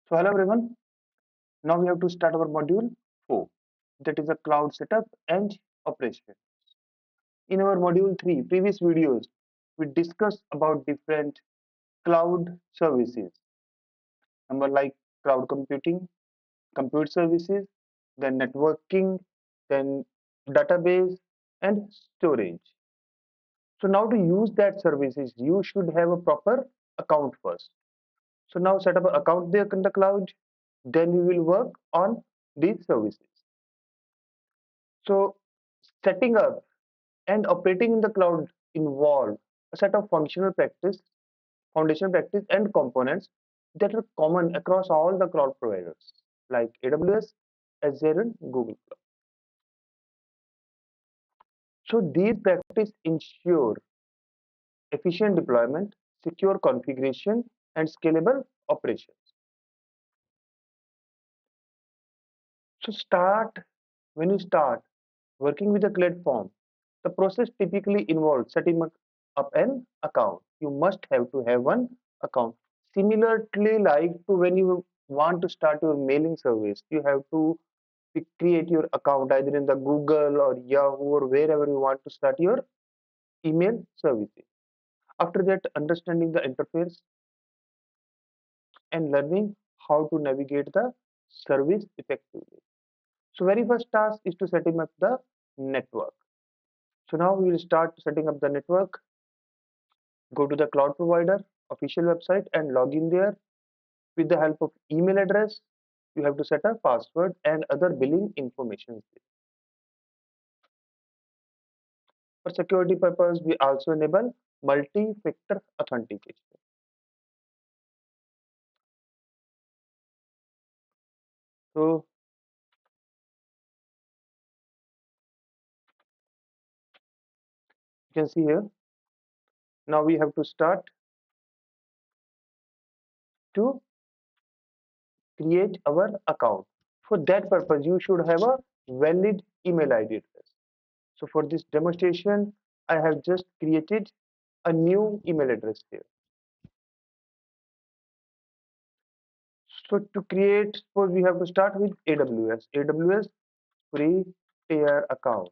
So hello everyone. Now we have to start our module 4, that is a cloud setup and operation. In our module 3 previous videos, we discussed about different cloud services. Number like cloud computing, compute services, then networking, then database and storage. So now to use that services, you should have a proper account first. So now set up an account there in the cloud, then we will work on these services. So setting up and operating in the cloud involve a set of functional practice, foundation practice and components that are common across all the cloud providers like AWS, Azure and Google Cloud. So these practices ensure efficient deployment, secure configuration and scalable operations. So when you start working with a platform, the process typically involves setting up an account. You must have to have one account. Similarly, like to when you want to start your mailing service, you have to create your account either in the Google or Yahoo or wherever you want to start your email services. After that, understanding the interface and learning how to navigate the service effectively. So very first task is to setting up the network. So now we will start setting up the network. Go to the cloud provider official website and log in there. With the help of email address, you have to set a password and other billing information. For security purpose, we also enable multi-factor authentication. So you can see here, now we have to start to create our account. For that purpose, you should have a valid email ID address. So for this demonstration, I have just created a new email address here. So to create, suppose we have to start with AWS. AWS free tier account.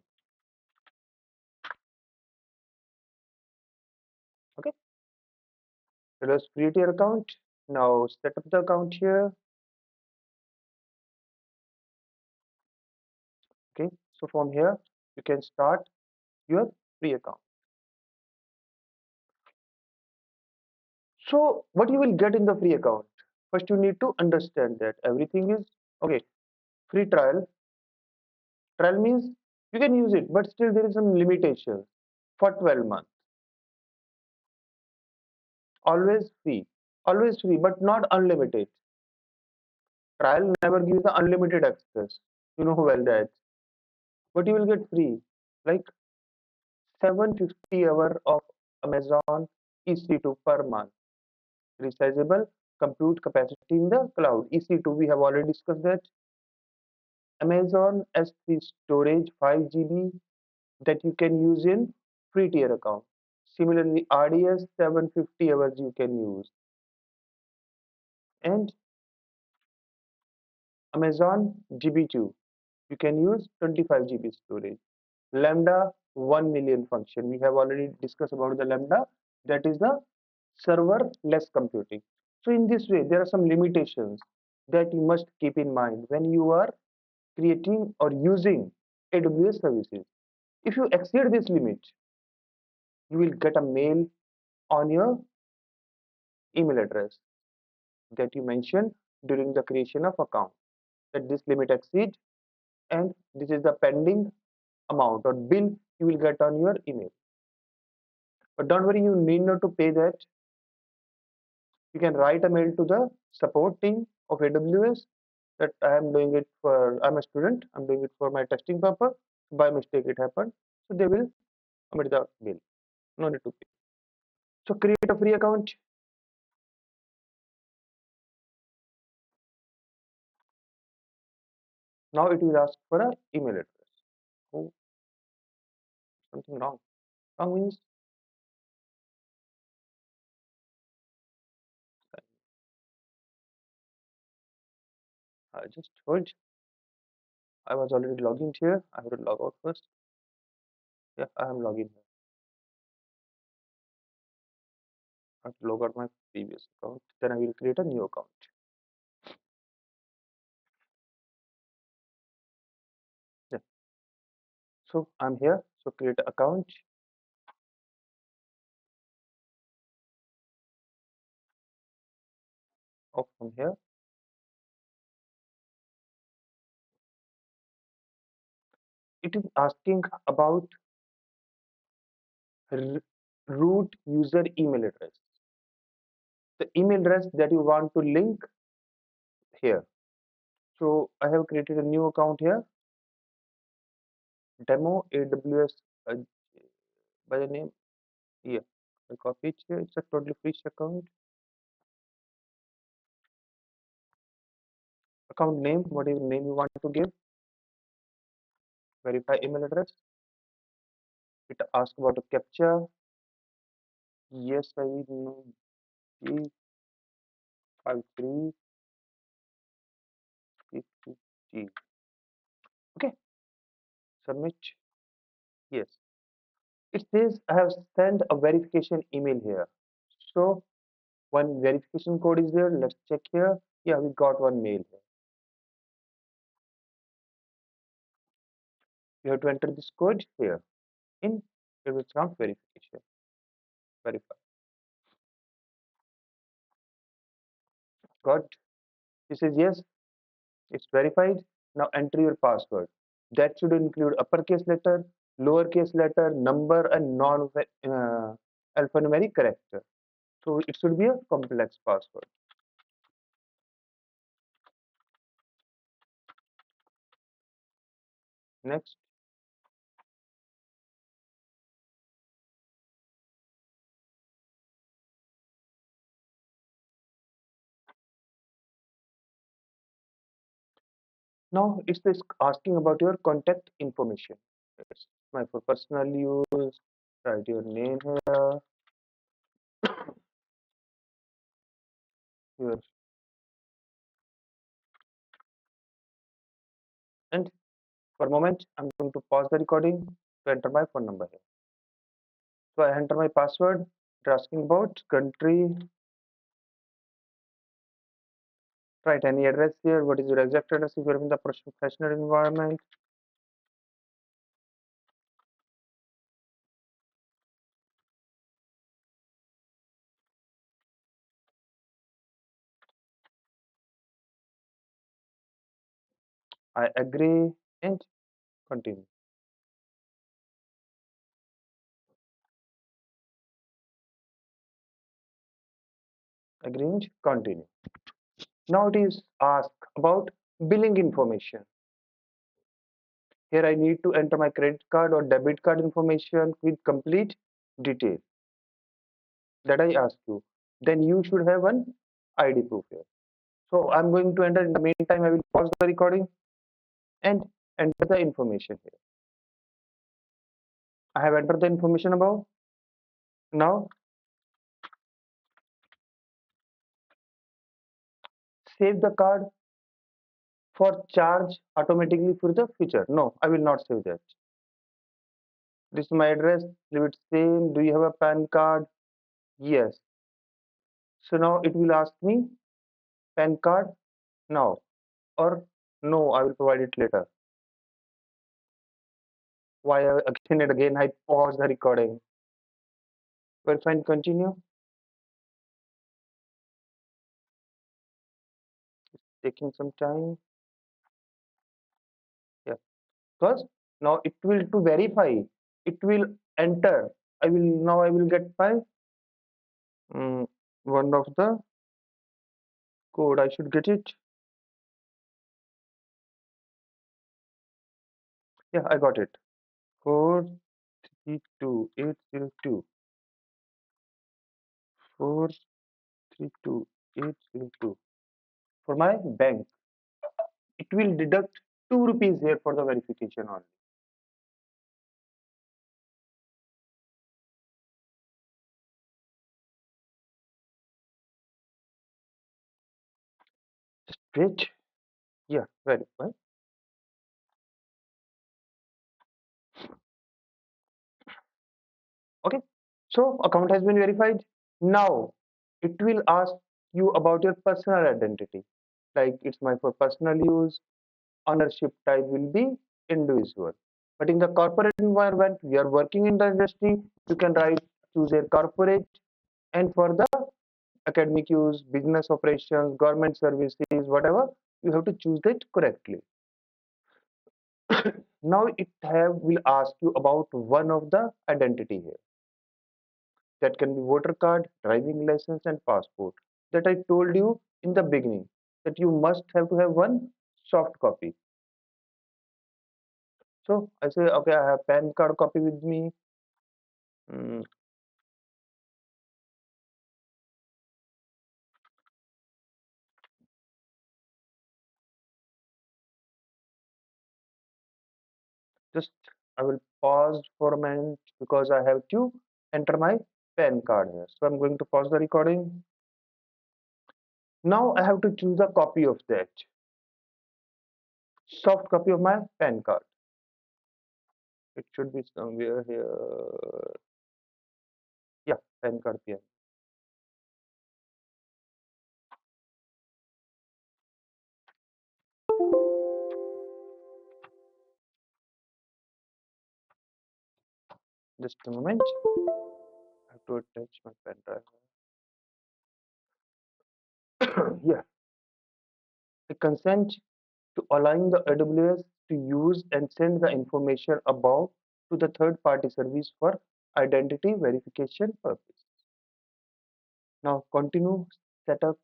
Okay, AWS free tier account. Now set up the account here. Okay, so from here you can start your free account. So what you will get in the free account? First, you need to understand that everything is okay. Free trial. Trial means you can use it, but still there is some limitation for 12 months. Always free, but not unlimited. Trial never gives the unlimited access. You know well that. But you will get free, like 750 hour of Amazon EC2 per month. Resizable compute capacity in the cloud. EC2 we have already discussed that. Amazon S3 storage 5 GB that you can use in free tier account. Similarly, RDS 750 hours you can use. And Amazon GB2 you can use 25 GB storage. Lambda 1 million function. We have already discussed about the Lambda. That is the serverless computing. So in this way, there are some limitations that you must keep in mind when you are creating or using AWS services. If you exceed this limit, you will get a mail on your email address that you mentioned during the creation of account that this limit exceed and this is the pending amount or bill you will get on your email. But don't worry, you need not to pay that. You can write a mail to the support team of AWS that I am doing it for, I'm a student, I'm doing it for my testing purpose. By mistake it happened. So they will omit the bill. No need to pay. So create a free account. Now it will ask for an email address. Oh, something wrong. Wrong means Just hold. I was already logged in here. I have to log out first. Yeah, I am logging here. I have to log out my previous account. Then I will create a new account. Yeah. So I'm here. So create an account. Off from here. It is asking about root user email address. The email address that you want to link here. So I have created a new account here. Demo AWS uh, by the name. Yeah, I copy it here. It's a totally free account. Account name. What is the name you want to give? Verify email address. It asks about a captcha. Yes, I know. G53 G. Okay, submit. Yes, it says I have sent a verification email here. So one verification code is there. Let's check here. Yeah, we got one mail here. You have to enter this code here in service account verification. Verify. Got. This is yes. It's verified. Now enter your password. That should include uppercase letter, lowercase letter, number, and non alphanumeric character. So it should be a complex password. Next. Now it's this asking about your contact information. It's my for personal use. Write your name here. Your and for a moment, I'm going to pause the recording to enter my phone number here. So I enter my password. It's asking about country. Write any address here. What is your exact address if you're in the professional environment? I agree and continue. Agree and continue. Now it is asked about billing information. Here I need to enter my credit card or debit card information with complete detail that I ask you. Then you should have an ID proof here. So I'm going to enter. In the meantime, I will pause the recording and enter the information here. I have entered the information above. Now save the card for charge automatically for the future. No, I will not save that. This is my address. Leave it same. Do you have a PAN card? Yes. So now it will ask me PAN card now or no, I will provide it later. Why again and again I pause the recording. Well, fine, continue. Taking some time. Yeah. Because now it will to verify. It will enter. I will get my one of the code. I should get it. Yeah, I got it. 432802. 432802. For my bank, it will deduct 2 rupees here for the verification only. Just wait. Yeah, very well. Okay. So account has been verified. Now it will ask you about your personal identity. Like it's my for personal use, ownership type will be individual. But in the corporate environment, we are working in the industry, you can write choose a corporate, and for the academic use, business operations, government services, whatever, you have to choose it correctly. Now it have will ask you about one of the identity here. That can be voter card, driving license, and passport. That I told you in the beginning that you must have to have one soft copy. So I say, okay, I have PAN card copy with me. Mm, just I will pause for a minute because I have to enter my PAN card here. So I'm going to pause the recording. Now I have to choose a copy of that soft copy of my PAN card. It should be somewhere here. Yeah, PAN card here. Just a moment. I have to attach my pen drive. Yeah, I consent to allowing the AWS to use and send the information above to the third party service for identity verification purpose. Now continue setup,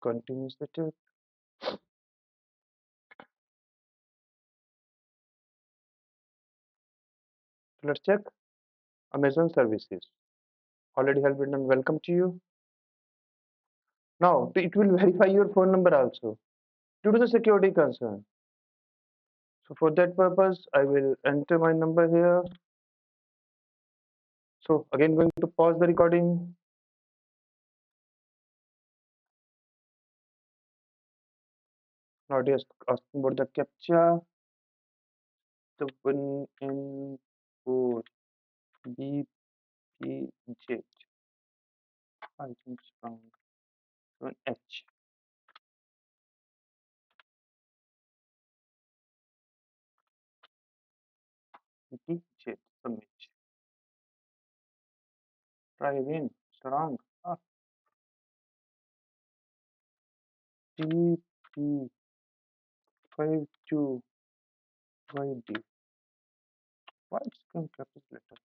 continue setup. So let's check Amazon services. Already have been done. Welcome to you. Now it will verify your phone number also due to the security concern. So for that purpose, I will enter my number here. So again, going to pause the recording. Now it is asking about the captcha. The one in four BPJ. I think found one H. BPJ. Submit. Try again. It's wrong. Ah, TP 52YD. Why it's come capital letter?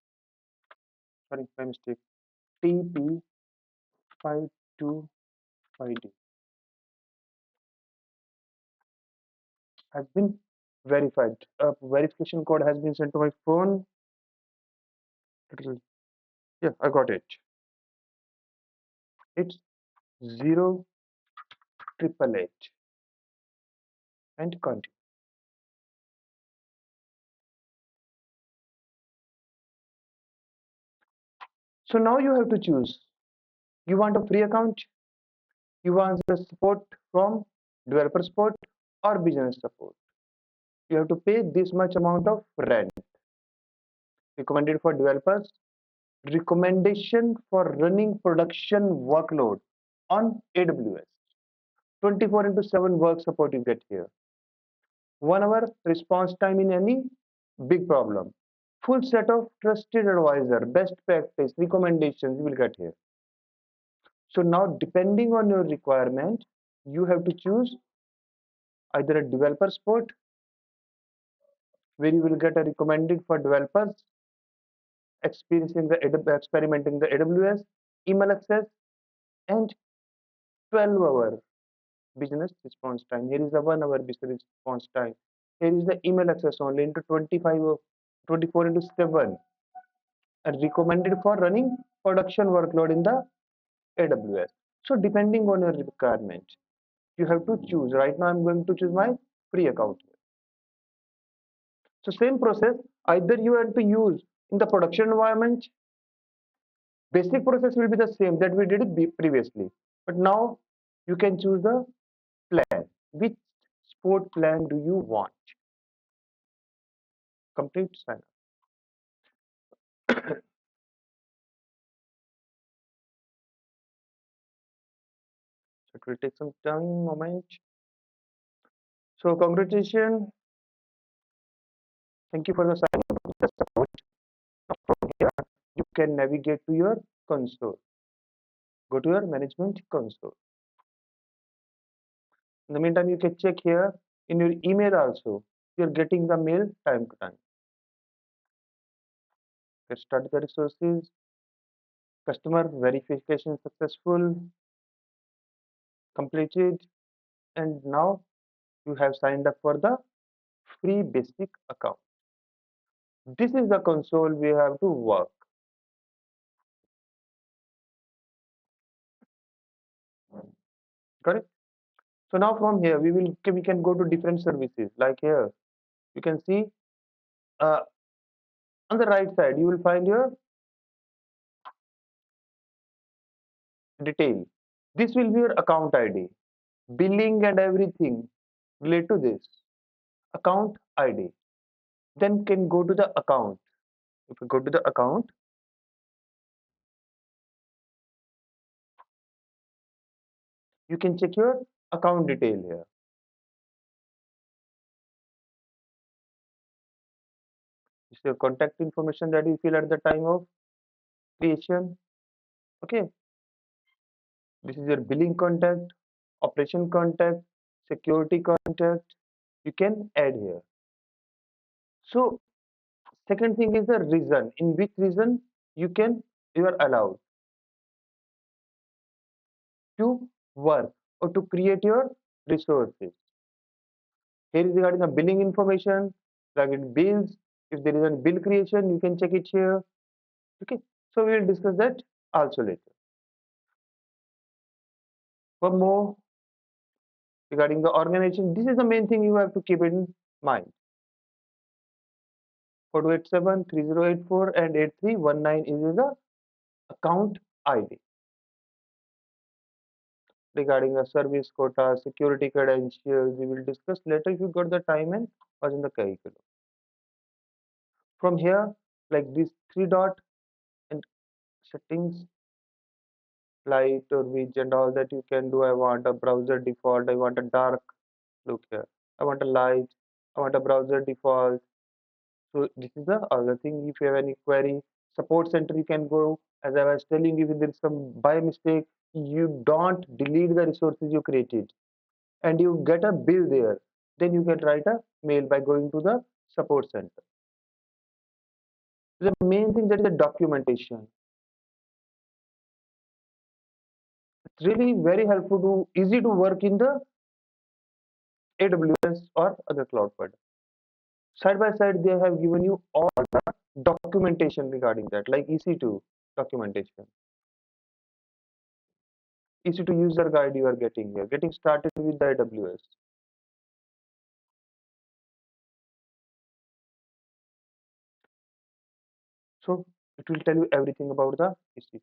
Sorry, my mistake. TP 52YD has been verified. A verification code has been sent to my phone. Yeah, I got it. It's 0888 and continue. So now you have to choose. You want a free account? You want the support from developer support or business support? You have to pay this much amount of rent. Recommended for developers. Recommendation for running production workload on AWS. 24 into 7 work support you get here. 1 hour response time in any big problem. Full set of trusted advisor, best practice, recommendations you will get here. So now depending on your requirement, you have to choose either a developer support where you will get a recommended for developers experiencing the experimenting the AWS, email access, and 12-hour business response time. Here is the 1 hour business response time. Here is the email access only into 25 or 24 into 7 and recommended for running production workload in the AWS. So depending on your requirement, you have to choose. Right now I'm going to choose my free account. So same process, either you have to use in the production environment Basic process will be the same that we did it previously, but now you can choose the plan. Which sport plan do you want? Complete sign up. So it will take some time, moment. So congratulations. Thank you for the sign up. The support. From here, you can navigate to your console. Go to your management console. In the meantime, you can check here in your email also. You're getting the mail time to time. Let's start the resources. Customer verification successful, completed, and now you have signed up for the free basic account. This is the console we have to work. Correct? So now from here we can go to different services. Like here, you can see uh, on the right side you will find your detail. This will be your account ID, billing and everything related to this account ID. Then can go to the account. If you go to the account, you can check your account detail here. This is your contact information that you fill at the time of creation. Okay, this is your billing contact, operation contact, security contact. You can add here. So second thing is the reason. In which reason you are allowed to work or to create your resources. Here is regarding the billing information, like in bills. If there is a bill creation, you can check it here. Okay, so we will discuss that also later. For more regarding the organization, this is the main thing you have to keep in mind. 4287 3084 and 8319 is the account ID. Regarding the service quota, security credentials, we will discuss later if you got the time and was in the curriculum. From here, like this three dot and settings, light or widget and all that you can do. I want a browser default, I want a dark look here, I want a light, I want a browser default. So this is the other thing. If you have any query, support center you can go. As I was telling you, if there is some by mistake, you don't delete the resources you created and you get a bill there, then you can write a mail by going to the support center. The main thing that is the documentation. It's really very helpful to easy to work in the AWS or other cloud provider. Side by side, they have given you all the documentation regarding that, like EC2 documentation, EC2 user guide you are getting here, getting started with the AWS. So it will tell you everything about the EC2,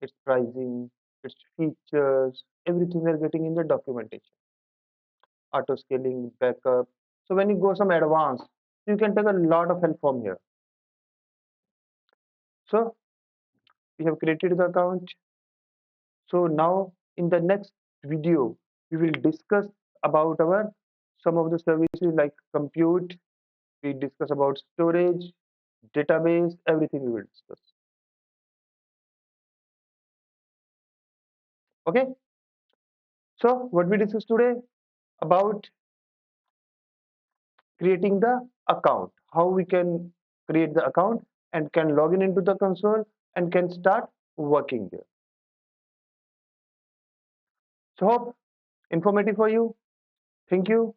its pricing, its features, everything they are getting in the documentation, auto scaling, backup. So when you go some advanced, you can take a lot of help from here. So we have created the account. So now in the next video, we will discuss about our some of the services like compute. We discuss about storage, database, everything we will discuss. Okay. So what we discussed today about creating the account, how we can create the account and can log in into the console and can start working there. So hope informative for you. Thank you.